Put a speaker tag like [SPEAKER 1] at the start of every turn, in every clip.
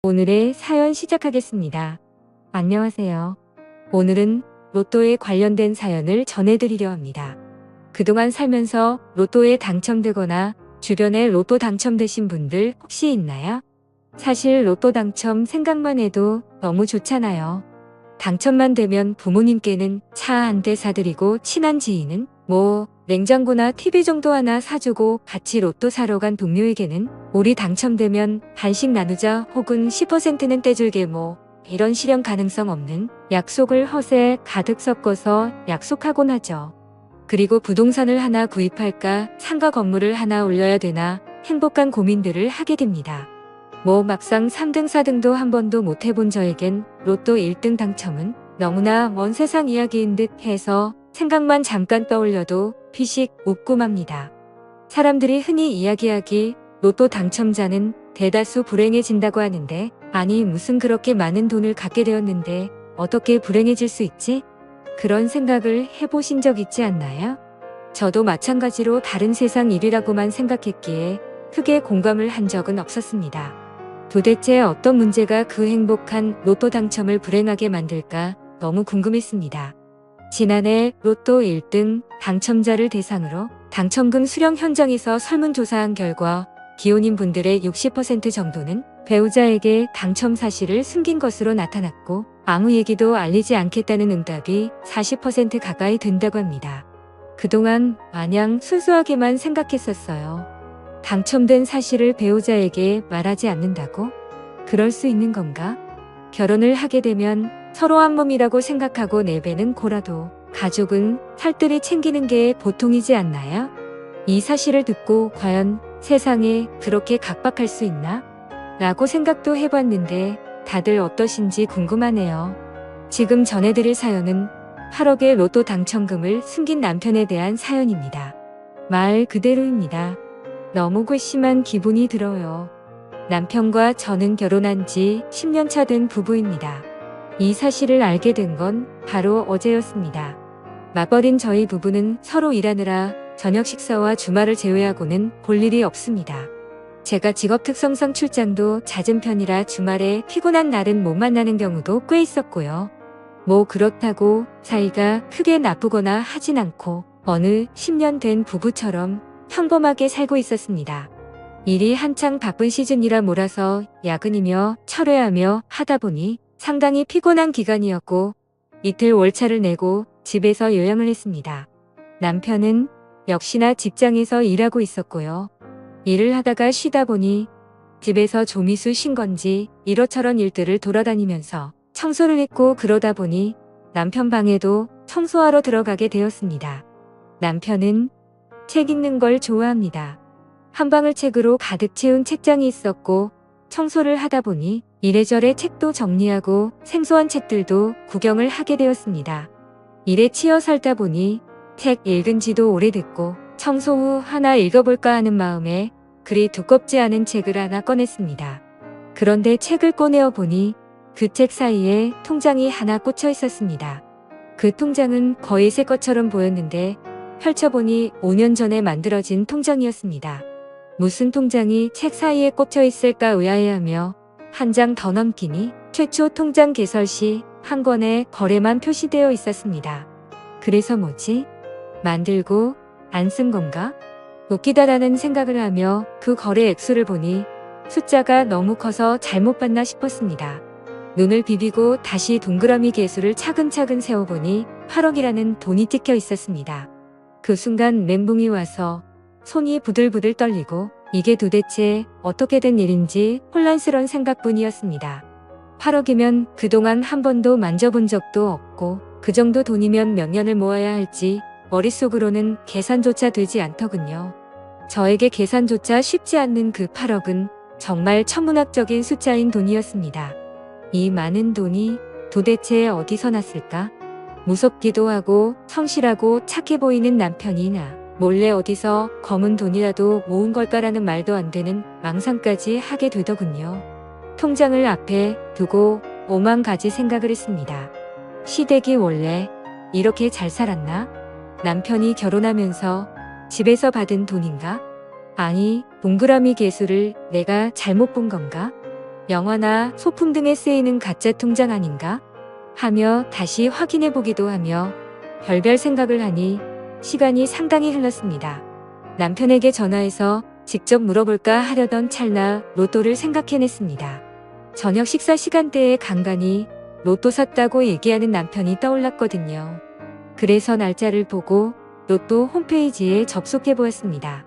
[SPEAKER 1] 오늘의 사연 시작하겠습니다. 안녕하세요. 오늘은 로또에 관련된 사연을 전해드리려 합니다. 그동안 살면서 로또에 당첨되거나 주변에 로또 당첨되신 분들 혹시 있나요? 사실 로또 당첨 생각만 해도 너무 좋잖아요. 당첨만 되면 부모님께는 차 한 대 사드리고 친한 지인은 냉장고나 TV 정도 하나 사주고 같이 로또 사러 간 동료에게는 우리 당첨되면 반씩 나누자 혹은 10%는 떼줄게 이런 실현 가능성 없는 약속을 허세 가득 섞어서 약속하곤 하죠. 그리고 부동산을 하나 구입할까 상가 건물을 하나 올려야 되나 행복한 고민들을 하게 됩니다. 막상 3등 4등도 한 번도 못 해본 저에겐 로또 1등 당첨은 너무나 먼 세상 이야기인 듯 해서 생각만 잠깐 떠올려도 피식 웃고 맙니다. 사람들이 흔히 이야기하기 로또 당첨자는 대다수 불행해진다고 하는데, 아니 무슨 그렇게 많은 돈을 갖게 되었는데 어떻게 불행해질 수 있지? 그런 생각을 해보신 적 있지 않나요? 저도 마찬가지로 다른 세상 일이라고만 생각했기에 크게 공감을 한 적은 없었습니다. 도대체 어떤 문제가 그 행복한 로또 당첨을 불행하게 만들까 너무 궁금했습니다. 지난해 로또 1등 당첨자를 대상으로 당첨금 수령 현장에서 설문조사한 결과 기혼인 분들의 60% 정도는 배우자에게 당첨 사실을 숨긴 것으로 나타났고, 아무 얘기도 알리지 않겠다는 응답이 40% 가까이 된다고 합니다. 그동안 마냥 순수하게만 생각했었어요. 당첨된 사실을 배우자에게 말하지 않는다고? 그럴 수 있는 건가? 결혼을 하게 되면 서로 한 몸이라고 생각하고 내배는 고라도 가족은 살뜰히 챙기는 게 보통이지 않나요? 이 사실을 듣고 과연 세상에 그렇게 각박할 수 있나? 라고 생각도 해봤는데 다들 어떠신지 궁금하네요. 지금 전해드릴 사연은 8억의 로또 당첨금을 숨긴 남편에 대한 사연입니다. 말 그대로입니다. 너무 괘씸한 기분이 들어요. 남편과 저는 결혼한 지 10년 차 된 부부입니다. 이 사실을 알게 된 건 바로 어제였습니다. 맞벌이인 저희 부부는 서로 일하느라 저녁 식사와 주말을 제외하고는 볼 일이 없습니다. 제가 직업 특성상 출장도 잦은 편이라 주말에 피곤한 날은 못 만나는 경우도 꽤 있었고요. 그렇다고 사이가 크게 나쁘거나 하진 않고 어느 10년 된 부부처럼 평범하게 살고 있었습니다. 일이 한창 바쁜 시즌이라 몰아서 야근이며 철회하며 하다 보니 상당히 피곤한 기간이었고, 이틀 월차를 내고 집에서 요양을 했습니다. 남편은 역시나 직장에서 일하고 있었고요. 일을 하다가 쉬다 보니 집에서 조미수 쉰 건지 이러저런 일들을 돌아다니면서 청소를 했고, 그러다 보니 남편 방에도 청소하러 들어가게 되었습니다. 남편은 책 읽는 걸 좋아합니다. 한 방을 책으로 가득 채운 책장이 있었고, 청소를 하다 보니 이래저래 책도 정리하고 생소한 책들도 구경을 하게 되었습니다. 일에 치여 살다 보니 책 읽은 지도 오래됐고 청소 후 하나 읽어볼까 하는 마음에 그리 두껍지 않은 책을 하나 꺼냈습니다. 그런데 책을 꺼내어 보니 그 책 사이에 통장이 하나 꽂혀 있었습니다. 그 통장은 거의 새 것처럼 보였는데 펼쳐보니 5년 전에 만들어진 통장이었습니다. 무슨 통장이 책 사이에 꽂혀 있을까 의아해하며 한 장 더 넘기니 최초 통장 개설 시 한 권의 거래만 표시되어 있었습니다. 그래서 뭐지? 만들고 안 쓴 건가? 웃기다라는 생각을 하며 그 거래 액수를 보니 숫자가 너무 커서 잘못 봤나 싶었습니다. 눈을 비비고 다시 동그라미 개수를 차근차근 세어보니 8억이라는 돈이 찍혀 있었습니다. 그 순간 멘붕이 와서 손이 부들부들 떨리고 이게 도대체 어떻게 된 일인지 혼란스러운 생각뿐이었습니다. 8억이면 그동안 한 번도 만져본 적도 없고 그 정도 돈이면 몇 년을 모아야 할지 머릿속으로는 계산조차 되지 않더군요. 저에게 계산조차 쉽지 않는 그 8억은 정말 천문학적인 숫자인 돈이었습니다. 이 많은 돈이 도대체 어디서 났을까? 무섭기도 하고 성실하고 착해 보이는 남편이나 몰래 어디서 검은 돈이라도 모은 걸까라는 말도 안 되는 망상까지 하게 되더군요. 통장을 앞에 두고 오만 가지 생각을 했습니다. 시댁이 원래 이렇게 잘 살았나? 남편이 결혼하면서 집에서 받은 돈인가? 아니, 동그라미 개수를 내가 잘못 본 건가? 영화나 소품 등에 쓰이는 가짜 통장 아닌가? 하며 다시 확인해 보기도 하며 별별 생각을 하니 시간이 상당히 흘렀습니다. 남편에게 전화해서 직접 물어볼까 하려던 찰나 로또를 생각해냈습니다. 저녁 식사 시간대에 간간히 로또 샀다고 얘기하는 남편이 떠올랐거든요. 그래서 날짜를 보고 로또 홈페이지에 접속해 보았습니다.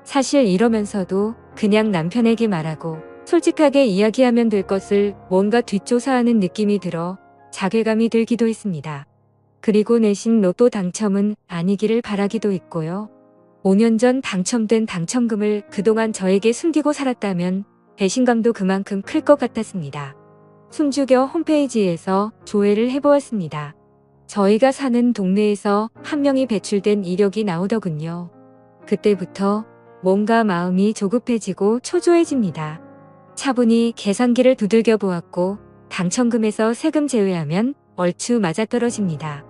[SPEAKER 1] 사실 이러면서도 그냥 남편에게 말하고 솔직하게 이야기하면 될 것을 뭔가 뒷조사하는 느낌이 들어 자괴감이 들기도 했습니다. 그리고 내신 로또 당첨은 아니기를 바라기도 했고요. 5년 전 당첨된 당첨금을 그동안 저에게 숨기고 살았다면 배신감도 그만큼 클 것 같았습니다. 숨죽여 홈페이지에서 조회를 해보았습니다. 저희가 사는 동네에서 한 명이 배출된 이력이 나오더군요. 그때부터 뭔가 마음이 조급해지고 초조해집니다. 차분히 계산기를 두들겨 보았고 당첨금에서 세금 제외하면 얼추 맞아떨어집니다.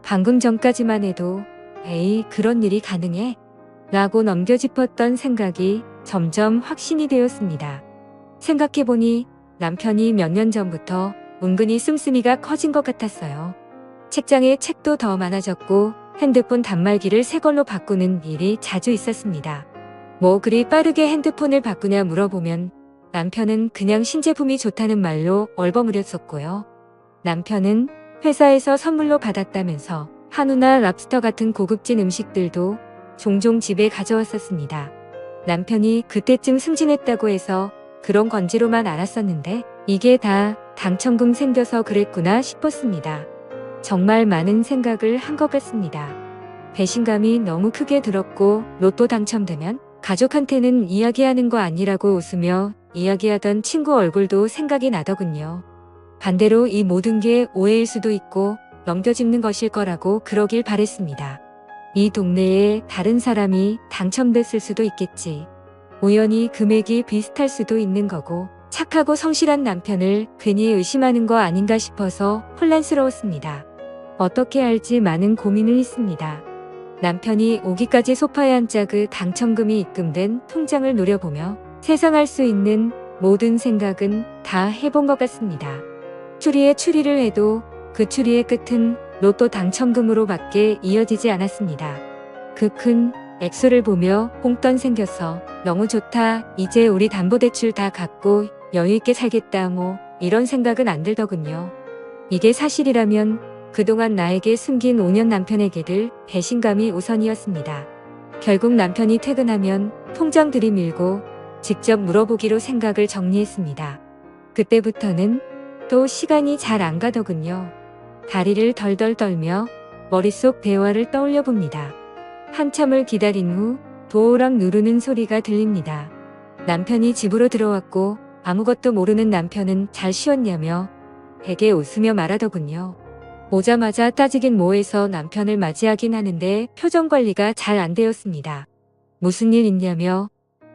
[SPEAKER 1] 방금 전까지만 해도 에이 그런 일이 가능해? 라고 넘겨짚었던 생각이 점점 확신이 되었습니다. 생각해보니 남편이 몇 년 전부터 은근히 씀씀이가 커진 것 같았어요. 책장에 책도 더 많아졌고 핸드폰 단말기를 새 걸로 바꾸는 일이 자주 있었습니다. 뭐 그리 빠르게 핸드폰을 바꾸냐 물어보면 남편은 그냥 신제품이 좋다는 말로 얼버무렸었고요. 남편은 회사에서 선물로 받았다면서 한우나 랍스터 같은 고급진 음식들도 종종 집에 가져왔었습니다. 남편이 그때쯤 승진했다고 해서 그런 건지로만 알았었는데 이게 다 당첨금 생겨서 그랬구나 싶었습니다. 정말 많은 생각을 한 것 같습니다. 배신감이 너무 크게 들었고 로또 당첨되면 가족한테는 이야기하는 거 아니라고 웃으며 이야기하던 친구 얼굴도 생각이 나더군요. 반대로 이 모든 게 오해일 수도 있고 넘겨짚는 것일 거라고 그러길 바랬습니다. 이 동네에 다른 사람이 당첨됐을 수도 있겠지. 우연히 금액이 비슷할 수도 있는 거고 착하고 성실한 남편을 괜히 의심하는 거 아닌가 싶어서 혼란스러웠습니다. 어떻게 할지 많은 고민을 했습니다. 남편이 오기까지 소파에 앉아 그 당첨금이 입금된 통장을 노려보며 세상할 수 있는 모든 생각은 다 해본 것 같습니다. 추리에 추리를 해도 그 추리의 끝은 로또 당첨금으로 밖에 이어지지 않았습니다. 그 큰 액수를 보며 홍돈 생겨서 너무 좋다. 이제 우리 담보대출 다 갚고 여유있게 살겠다. 뭐 이런 생각은 안 들더군요. 이게 사실이라면 그동안 나에게 숨긴 5년 남편에게 들 배신감이 우선이었습니다. 결국 남편이 퇴근하면 통장 들이밀고 직접 물어보기로 생각을 정리했습니다. 그때부터는 또 시간이 잘 안 가더군요. 다리를 덜덜 떨며 머릿속 대화를 떠올려 봅니다. 한참을 기다린 후 도어락 누르는 소리가 들립니다. 남편이 집으로 들어왔고 아무것도 모르는 남편은 잘 쉬었냐며 베개 웃으며 말하더군요. 오자마자 따지긴 뭐해서 남편을 맞이하긴 하는데 표정 관리가 잘 안 되었습니다. 무슨 일 있냐며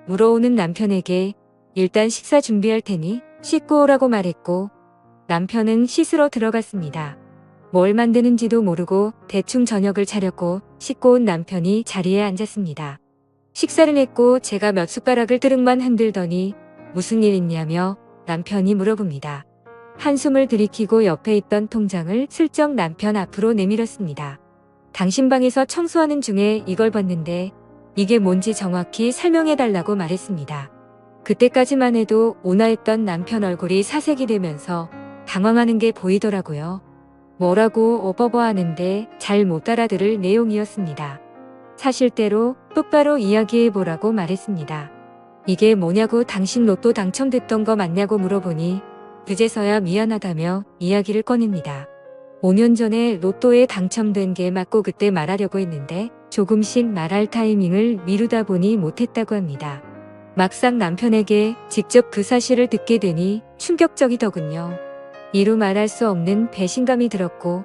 [SPEAKER 1] 물어오는 남편에게 일단 식사 준비할 테니 씻고 오라고 말했고 남편은 씻으러 들어갔습니다. 뭘 만드는지도 모르고 대충 저녁을 차렸고 씻고 온 남편이 자리에 앉았습니다. 식사를 했고 제가 몇 숟가락을 뜨륵만 흔들더니 무슨 일 있냐며 남편이 물어봅니다. 한숨을 들이키고 옆에 있던 통장을 슬쩍 남편 앞으로 내밀었습니다. 당신 방에서 청소하는 중에 이걸 봤는데 이게 뭔지 정확히 설명해달라고 말했습니다. 그때까지만 해도 온화했던 남편 얼굴이 사색이 되면서 당황하는 게 보이더라고요. 뭐라고 어버버 하는데 잘 못 알아들을 내용이었습니다. 사실대로 똑바로 이야기해보라고 말했습니다. 이게 뭐냐고 당신 로또 당첨됐던 거 맞냐고 물어보니 그제서야 미안하다며 이야기를 꺼냅니다. 5년 전에 로또에 당첨된 게 맞고 그때 말하려고 했는데 조금씩 말할 타이밍을 미루다 보니 못했다고 합니다. 막상 남편에게 직접 그 사실을 듣게 되니 충격적이더군요. 이루 말할 수 없는 배신감이 들었고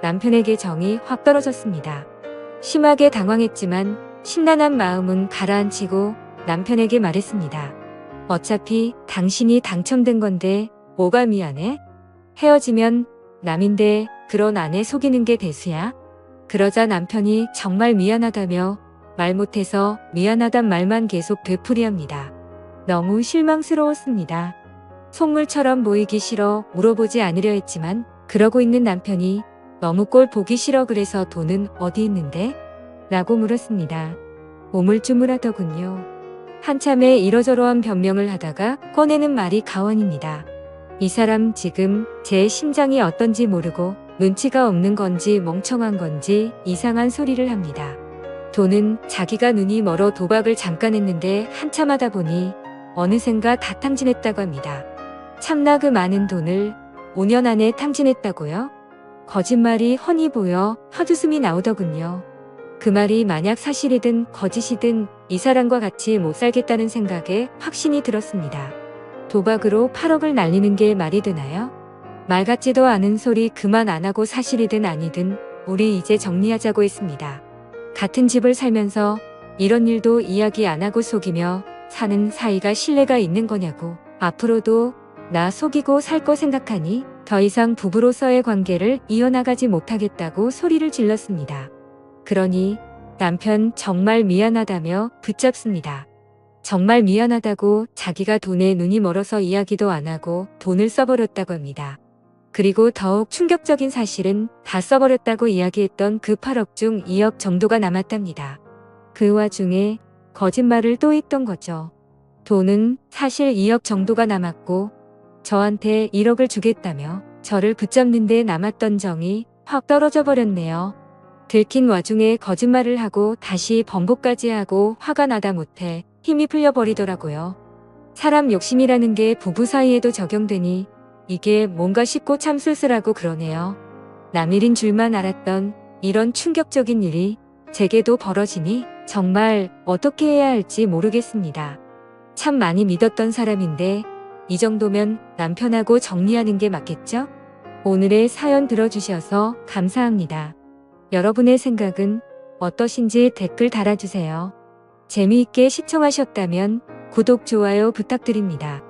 [SPEAKER 1] 남편에게 정이 확 떨어졌습니다. 심하게 당황했지만 심란한 마음은 가라앉히고 남편에게 말했습니다. 어차피 당신이 당첨된 건데 뭐가 미안해? 헤어지면 남인데 그런 아내 속이는 게 대수야? 그러자 남편이 정말 미안하다며 말 못해서 미안하단 말만 계속 되풀이합니다. 너무 실망스러웠습니다. 속물처럼 보이기 싫어 물어보지 않으려 했지만 그러고 있는 남편이 너무 꼴 보기 싫어 그래서 돈은 어디 있는데? 라고 물었습니다. 오물쭈물하더군요. 한참에 이러저러한 변명을 하다가 꺼내는 말이 가원입니다. 이 사람 지금 제 심장이 어떤지 모르고 눈치가 없는 건지 멍청한 건지 이상한 소리를 합니다. 돈은 자기가 눈이 멀어 도박을 잠깐 했는데 한참 하다 보니 어느샌가 다 탕진했다고 합니다. 참나 그 많은 돈을 5년 안에 탕진했다고요? 거짓말이 훤히 보여 헛웃음이 나오더군요. 그 말이 만약 사실이든 거짓이든 이 사람과 같이 못 살겠다는 생각에 확신이 들었습니다. 도박으로 8억을 날리는 게 말이 되나요? 말 같지도 않은 소리 그만 안 하고 사실이든 아니든 우리 이제 정리하자고 했습니다. 같은 집을 살면서 이런 일도 이야기 안 하고 속이며 사는 사이가 신뢰가 있는 거냐고. 앞으로도 나 속이고 살 거 생각하니 더 이상 부부로서의 관계를 이어나가지 못하겠다고 소리를 질렀습니다. 그러니 남편 정말 미안하다며 붙잡습니다. 정말 미안하다고 자기가 돈에 눈이 멀어서 이야기도 안 하고 돈을 써버렸다고 합니다. 그리고 더욱 충격적인 사실은 다 써버렸다고 이야기했던 그 8억 중 2억 정도가 남았답니다. 그 와중에 거짓말을 또 했던 거죠. 돈은 사실 2억 정도가 남았고 저한테 1억을 주겠다며 저를 붙잡는 데 남았던 정이 확 떨어져 버렸네요. 들킨 와중에 거짓말을 하고 다시 번복까지 하고 화가 나다 못해 힘이 풀려버리더라고요. 사람 욕심이라는 게 부부 사이에도 적용되니 이게 뭔가 싶고 참 쓸쓸하고 그러네요. 남일인 줄만 알았던 이런 충격적인 일이 제게도 벌어지니 정말 어떻게 해야 할지 모르겠습니다. 참 많이 믿었던 사람인데 이 정도면 남편하고 정리하는 게 맞겠죠? 오늘의 사연 들어주셔서 감사합니다. 여러분의 생각은 어떠신지 댓글 달아주세요. 재미있게 시청하셨다면 구독, 좋아요 부탁드립니다.